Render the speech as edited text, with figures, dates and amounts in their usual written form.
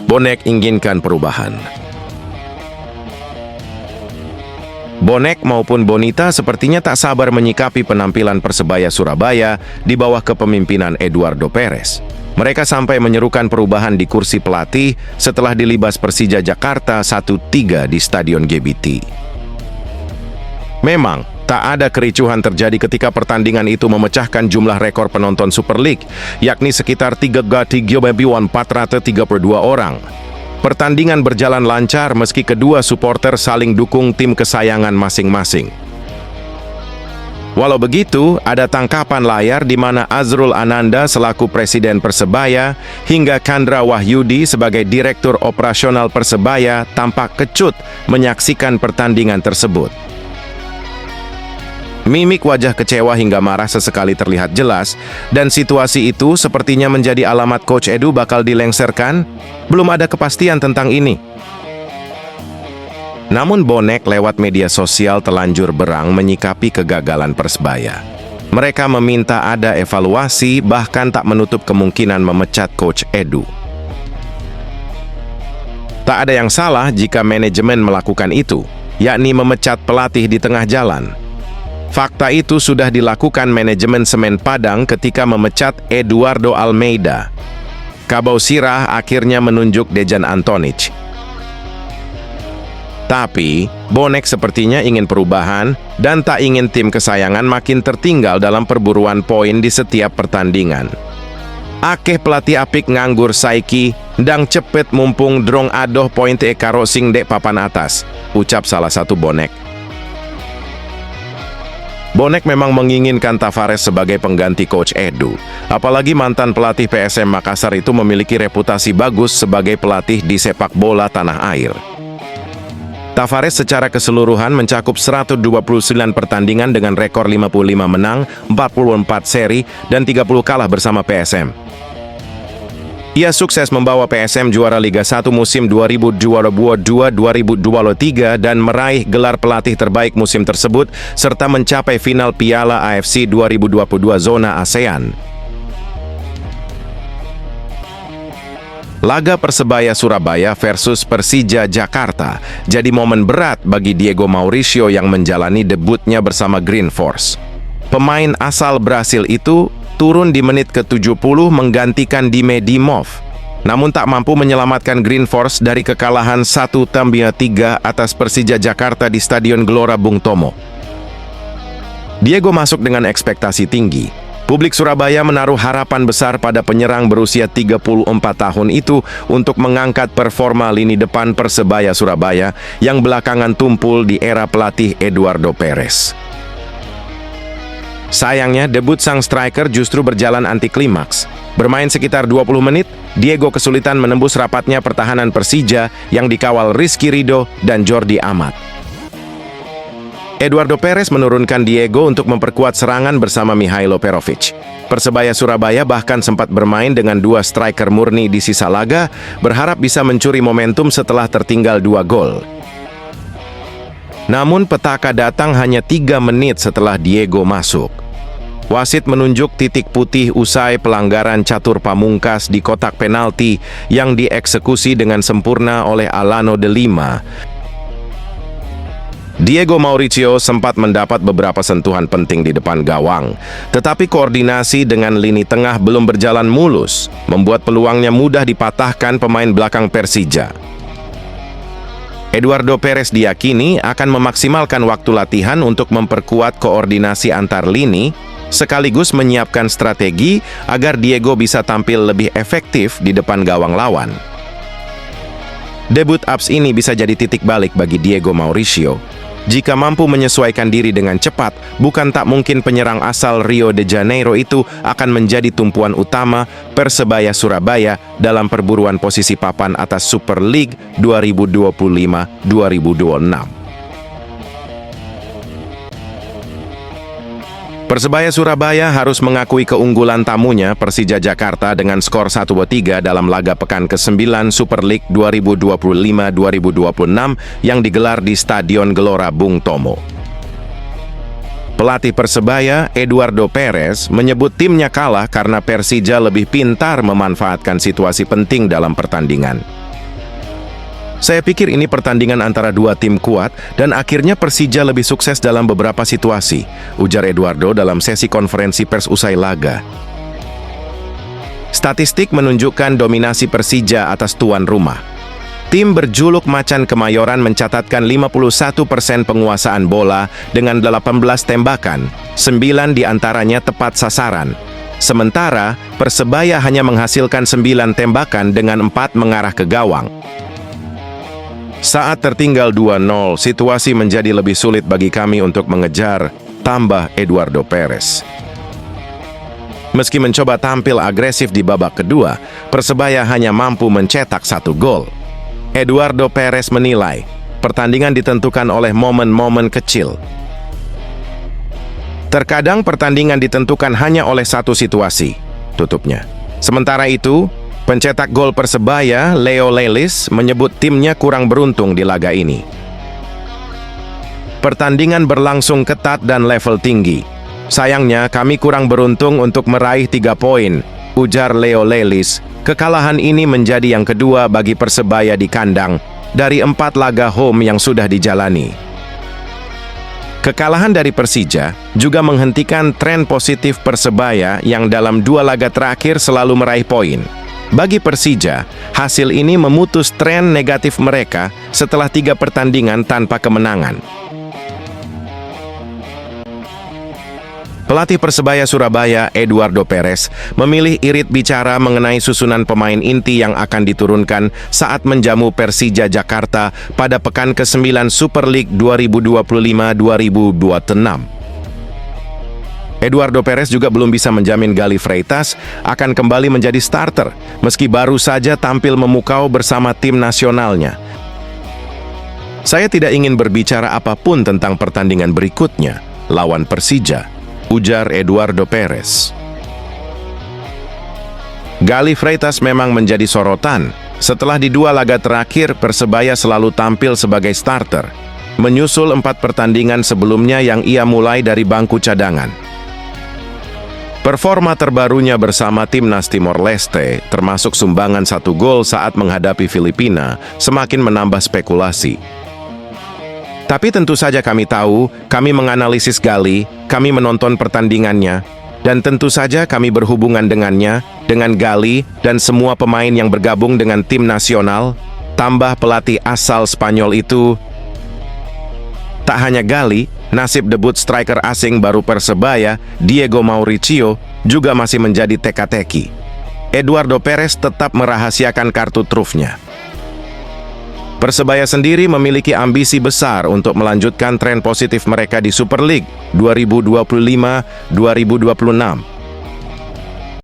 Bonek inginkan perubahan. Bonek maupun Bonita sepertinya tak sabar menyikapi penampilan Persebaya Surabaya di bawah kepemimpinan Eduardo Perez. Mereka sampai menyerukan perubahan di kursi pelatih setelah dilibas Persija Jakarta 1-3 di Stadion GBT. Memang, tak ada kericuhan terjadi ketika pertandingan itu memecahkan jumlah rekor penonton Super League, yakni sekitar 3.432 orang. Pertandingan berjalan lancar meski kedua supporter saling dukung tim kesayangan masing-masing. Walau begitu, ada tangkapan layar di mana Azrul Ananda selaku Presiden Persebaya hingga Chandra Wahyudi sebagai Direktur Operasional Persebaya tampak kecut menyaksikan pertandingan tersebut. Mimik wajah kecewa hingga marah sesekali terlihat jelas, dan situasi itu sepertinya menjadi alamat Coach Edu bakal dilengserkan. Belum ada kepastian tentang ini. Namun Bonek lewat media sosial telanjur berang menyikapi kegagalan Persebaya. Mereka meminta ada evaluasi, bahkan tak menutup kemungkinan memecat Coach Edu. Tak ada yang salah jika manajemen melakukan itu, yakni memecat pelatih di tengah jalan. Fakta itu sudah dilakukan manajemen Semen Padang ketika memecat Eduardo Almeida. Kabau Sirah akhirnya menunjuk Dejan Antonić. Tapi, Bonek sepertinya ingin perubahan dan tak ingin tim kesayangan makin tertinggal dalam perburuan poin di setiap pertandingan. Akeh pelatih apik nganggur saiki, ndang cepet mumpung drong adoh poin te karo sing dek papan atas, ucap salah satu Bonek. Bonek memang menginginkan Tavares sebagai pengganti Coach Edu. Apalagi mantan pelatih PSM Makassar itu memiliki reputasi bagus sebagai pelatih di sepak bola tanah air. Tavares secara keseluruhan mencakup 129 pertandingan dengan rekor 55 menang, 44 seri, dan 30 kalah bersama PSM. Ia sukses membawa PSM juara Liga 1 musim 2022-2023 dan meraih gelar pelatih terbaik musim tersebut, serta mencapai final Piala AFC 2022 zona ASEAN. Laga Persebaya Surabaya versus Persija Jakarta jadi momen berat bagi Diego Mauricio yang menjalani debutnya bersama Green Force. Pemain asal Brasil itu turun di menit ke-70 menggantikan Dime Dimov, namun tak mampu menyelamatkan Green Force dari kekalahan 1-3 atas Persija Jakarta di Stadion Gelora Bung Tomo. Diego masuk dengan ekspektasi tinggi. Publik Surabaya menaruh harapan besar pada penyerang berusia 34 tahun itu untuk mengangkat performa lini depan Persebaya Surabaya yang belakangan tumpul di era pelatih Eduardo Perez. Sayangnya, debut sang striker justru berjalan anti klimaks. Bermain sekitar 20 menit, Diego kesulitan menembus rapatnya pertahanan Persija yang dikawal Rizky Ridho dan Jordi Amat. Eduardo Perez menurunkan Diego untuk memperkuat serangan bersama Mihailo Perovic. Persebaya Surabaya bahkan sempat bermain dengan 2 striker murni di sisa laga, berharap bisa mencuri momentum setelah tertinggal 2 gol. Namun petaka datang hanya 3 menit setelah Diego masuk. Wasit menunjuk titik putih usai pelanggaran catur pamungkas di kotak penalti yang dieksekusi dengan sempurna oleh Alano de Lima. Diego Mauricio sempat mendapat beberapa sentuhan penting di depan gawang, tetapi koordinasi dengan lini tengah belum berjalan mulus, membuat peluangnya mudah dipatahkan pemain belakang Persija. Eduardo Perez diyakini akan memaksimalkan waktu latihan untuk memperkuat koordinasi antar lini, sekaligus menyiapkan strategi agar Diego bisa tampil lebih efektif di depan gawang lawan. Debut Ups ini bisa jadi titik balik bagi Diego Mauricio. Jika mampu menyesuaikan diri dengan cepat, bukan tak mungkin penyerang asal Rio de Janeiro itu akan menjadi tumpuan utama Persebaya Surabaya dalam perburuan posisi papan atas Super League 2025-2026. Persebaya Surabaya harus mengakui keunggulan tamunya Persija Jakarta dengan skor 1-3 dalam laga pekan ke-9 Super League 2025-2026 yang digelar di Stadion Gelora Bung Tomo. Pelatih Persebaya, Eduardo Perez, menyebut timnya kalah karena Persija lebih pintar memanfaatkan situasi penting dalam pertandingan. Saya pikir ini pertandingan antara dua tim kuat dan akhirnya Persija lebih sukses dalam beberapa situasi, ujar Eduardo dalam sesi konferensi pers usai laga. Statistik menunjukkan dominasi Persija atas tuan rumah. Tim berjuluk Macan Kemayoran mencatatkan 51% penguasaan bola dengan 18 tembakan, 9 diantaranya tepat sasaran. Sementara, Persebaya hanya menghasilkan 9 tembakan dengan 4 mengarah ke gawang. Saat tertinggal 2-0, situasi menjadi lebih sulit bagi kami untuk mengejar, tambah Eduardo Perez. Meski mencoba tampil agresif di babak kedua, Persebaya hanya mampu mencetak 1 gol. Eduardo Perez menilai, pertandingan ditentukan oleh momen-momen kecil. Terkadang pertandingan ditentukan hanya oleh satu situasi, tutupnya. Sementara itu, pencetak gol Persebaya, Leo Lelis, menyebut timnya kurang beruntung di laga ini. Pertandingan berlangsung ketat dan level tinggi. Sayangnya, kami kurang beruntung untuk meraih 3 poin, ujar Leo Lelis. Kekalahan ini menjadi yang kedua bagi Persebaya di kandang dari 4 laga home yang sudah dijalani. Kekalahan dari Persija juga menghentikan tren positif Persebaya yang dalam 2 laga terakhir selalu meraih poin. Bagi Persija, hasil ini memutus tren negatif mereka setelah 3 pertandingan tanpa kemenangan. Pelatih Persebaya Surabaya, Eduardo Perez, memilih irit bicara mengenai susunan pemain inti yang akan diturunkan saat menjamu Persija Jakarta pada pekan ke-9 Super League 2025-2026. Eduardo Perez juga belum bisa menjamin Gali Freitas akan kembali menjadi starter, meski baru saja tampil memukau bersama tim nasionalnya. Saya tidak ingin berbicara apapun tentang pertandingan berikutnya, lawan Persija, ujar Eduardo Perez. Gali Freitas memang menjadi sorotan. Setelah di 2 laga terakhir, Persebaya selalu tampil sebagai starter, menyusul 4 pertandingan sebelumnya yang ia mulai dari bangku cadangan. Performa terbarunya bersama timnas Timor Leste, termasuk sumbangan 1 gol saat menghadapi Filipina, semakin menambah spekulasi. Tapi tentu saja kami tahu, kami menganalisis Gali, kami menonton pertandingannya, dan tentu saja kami berhubungan dengannya, dengan Gali, dan semua pemain yang bergabung dengan tim nasional, tambah pelatih asal Spanyol itu. Tak hanya Gali, nasib debut striker asing baru Persebaya, Diego Mauricio, juga masih menjadi teka-teki. Eduardo Perez tetap merahasiakan kartu trufnya. Persebaya sendiri memiliki ambisi besar untuk melanjutkan tren positif mereka di Super League 2025-2026.